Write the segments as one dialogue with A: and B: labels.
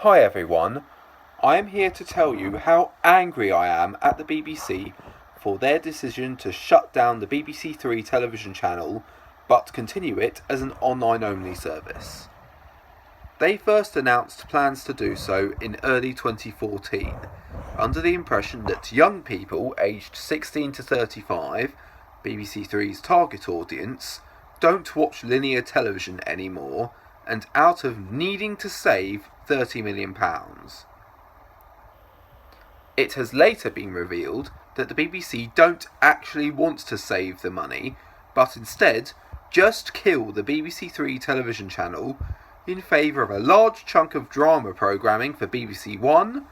A: Hi everyone, I am here to tell you how angry I am at the BBC for their decision to shut down the BBC Three television channel but continue it as an online only service. They first announced plans to do so in early 2014, under the impression that young people aged 16 to 35, BBC Three's target audience, don't watch linear television anymore, and out of needing to save £30 million. It has later been revealed that the BBC don't actually want to save the money, but instead just kill the BBC Three television channel in favour of a large chunk of drama programming for BBC One,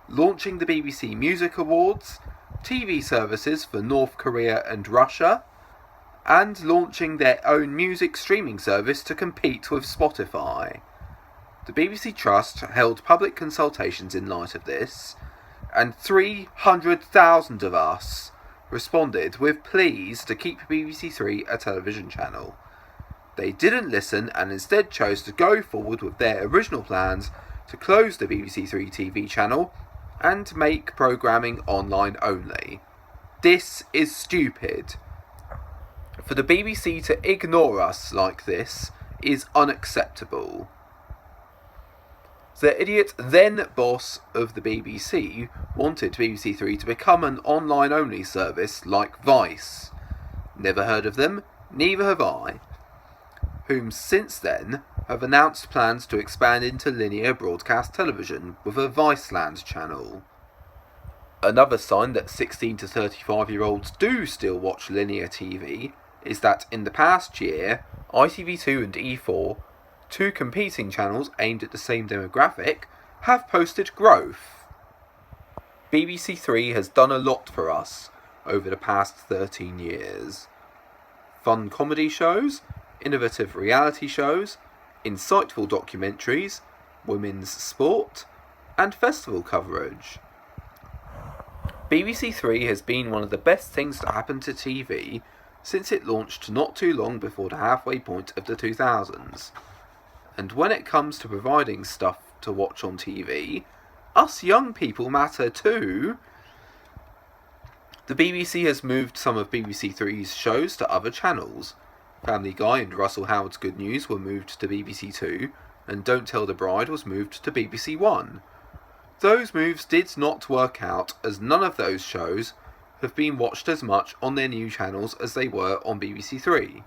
A: launching the BBC Music Awards, TV services for North Korea and Russia, and launching their own music streaming service to compete with Spotify. The BBC Trust held public consultations in light of this, and 300,000 of us responded with pleas to keep BBC Three a television channel. They didn't listen and instead chose to go forward with their original plans to close the BBC Three TV channel and make programming online only. This is stupid. For the BBC to ignore us like this is unacceptable. The idiot then boss of the BBC wanted BBC Three to become an online only service like Vice. Never heard of them, neither have I. Whom since then have announced plans to expand into linear broadcast television with a Viceland channel. Another sign that 16 to 35-year-olds do still watch linear TV is that in the past year, ITV2 and E4, two competing channels aimed at the same demographic, have posted growth. BBC Three has done a lot for us over the past 13 years. Fun comedy shows, innovative reality shows, insightful documentaries, women's sport, and festival coverage. BBC Three has been one of the best things to happen to TV since it launched not too long before the halfway point of the 2000s. And when it comes to providing stuff to watch on TV, us young people matter too. The BBC has moved some of BBC Three's shows to other channels. Family Guy and Russell Howard's Good News were moved to BBC Two, and Don't Tell the Bride was moved to BBC One. Those moves did not work out, as none of those shows have been watched as much on their new channels as they were on BBC Three.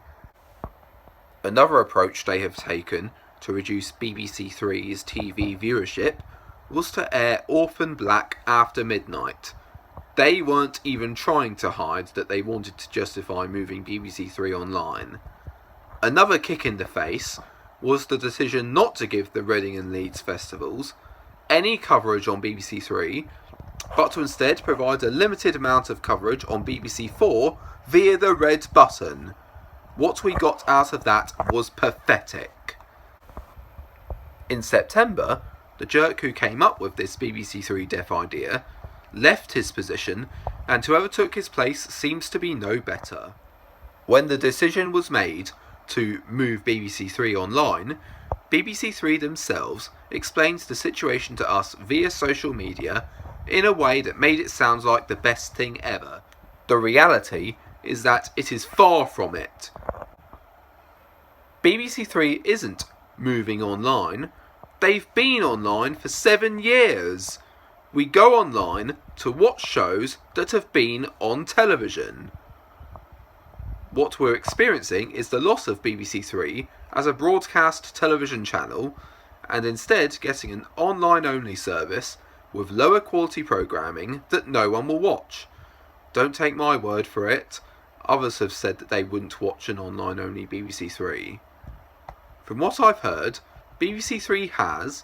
A: Another approach they have taken to reduce BBC Three's TV viewership was to air Orphan Black after midnight. They weren't even trying to hide that they wanted to justify moving BBC Three online. Another kick in the face was the decision not to give the Reading and Leeds festivals any coverage on BBC Three, but to instead provide a limited amount of coverage on BBC Four via the red button. What we got out of that was pathetic. In September, the jerk who came up with this BBC Three deaf idea left his position, and whoever took his place seems to be no better. When the decision was made to move BBC Three online, BBC Three themselves explained the situation to us via social media in a way that made it sound like the best thing ever. The reality is that it is far from it. BBC Three isn't moving online. They've been online for 7 years. We go online to watch shows that have been on television. What we're experiencing is the loss of BBC Three as a broadcast television channel, and instead getting an online-only service with lower quality programming that no one will watch. Don't take my word for it. Others have said that they wouldn't watch an online-only BBC Three. From what I've heard, BBC Three has,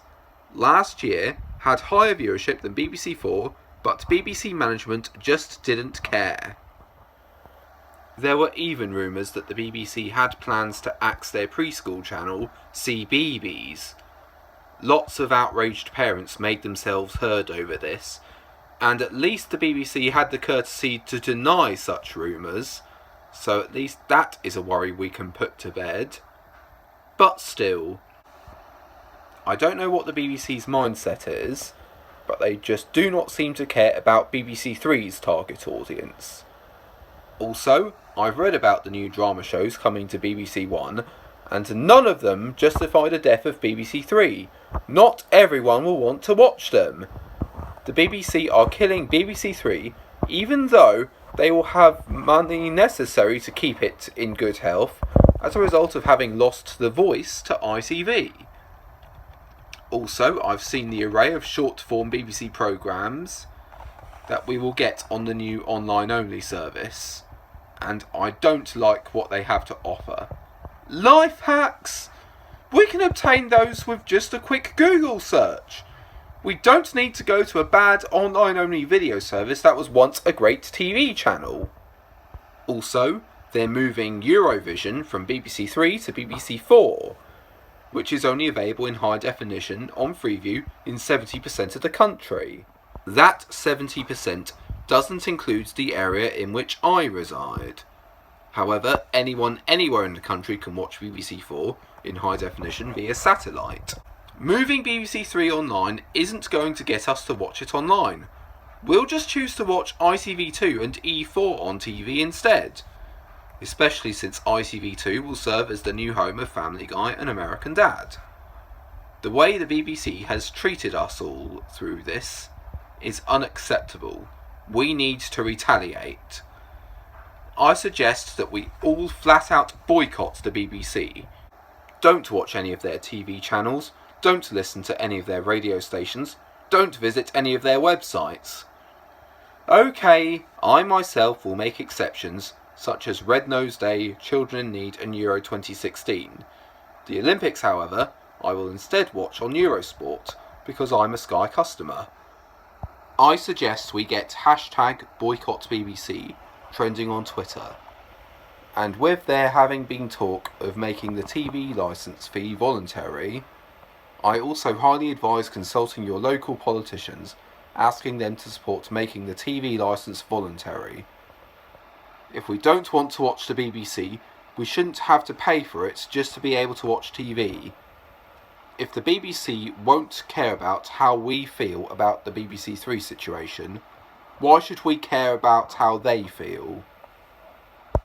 A: last year, had higher viewership than BBC Four, but BBC management just didn't care. There were even rumours that the BBC had plans to axe their preschool channel, CBeebies. Lots of outraged parents made themselves heard over this, and at least the BBC had the courtesy to deny such rumours, so at least that is a worry we can put to bed. But still, I don't know what the BBC's mindset is, but they just do not seem to care about BBC Three's target audience. Also, I've read about the new drama shows coming to BBC One, and none of them justify the death of BBC Three. Not everyone will want to watch them. The BBC are killing BBC Three, even though they will have money necessary to keep it in good health as a result of having lost the voice to ITV. Also, I've seen the array of short-form BBC programmes that we will get on the new online-only service, and I don't like what they have to offer. Life hacks! We can obtain those with just a quick Google search. We don't need to go to a bad online-only video service that was once a great TV channel. Also, they're moving Eurovision from BBC 3 to BBC 4, which is only available in high definition on Freeview in 70% of the country. That 70% doesn't include the area in which I reside. However, anyone anywhere in the country can watch BBC 4 in high definition via satellite. Moving BBC 3 online isn't going to get us to watch it online. We'll just choose to watch ITV2 and E4 on TV instead, especially since ITV2 will serve as the new home of Family Guy and American Dad. The way the BBC has treated us all through this is unacceptable. We need to retaliate. I suggest that we all flat out boycott the BBC. Don't watch any of their TV channels, don't listen to any of their radio stations, don't visit any of their websites. Okay, I myself will make exceptions, such as Red Nose Day, Children in Need and Euro 2016. The Olympics, however, I will instead watch on Eurosport, because I'm a Sky customer. I suggest we get #BoycottBBC trending on Twitter. And with there having been talk of making the TV licence fee voluntary, I also highly advise consulting your local politicians, asking them to support making the TV licence voluntary. If we don't want to watch the BBC, we shouldn't have to pay for it just to be able to watch TV. If the BBC won't care about how we feel about the BBC Three situation, why should we care about how they feel?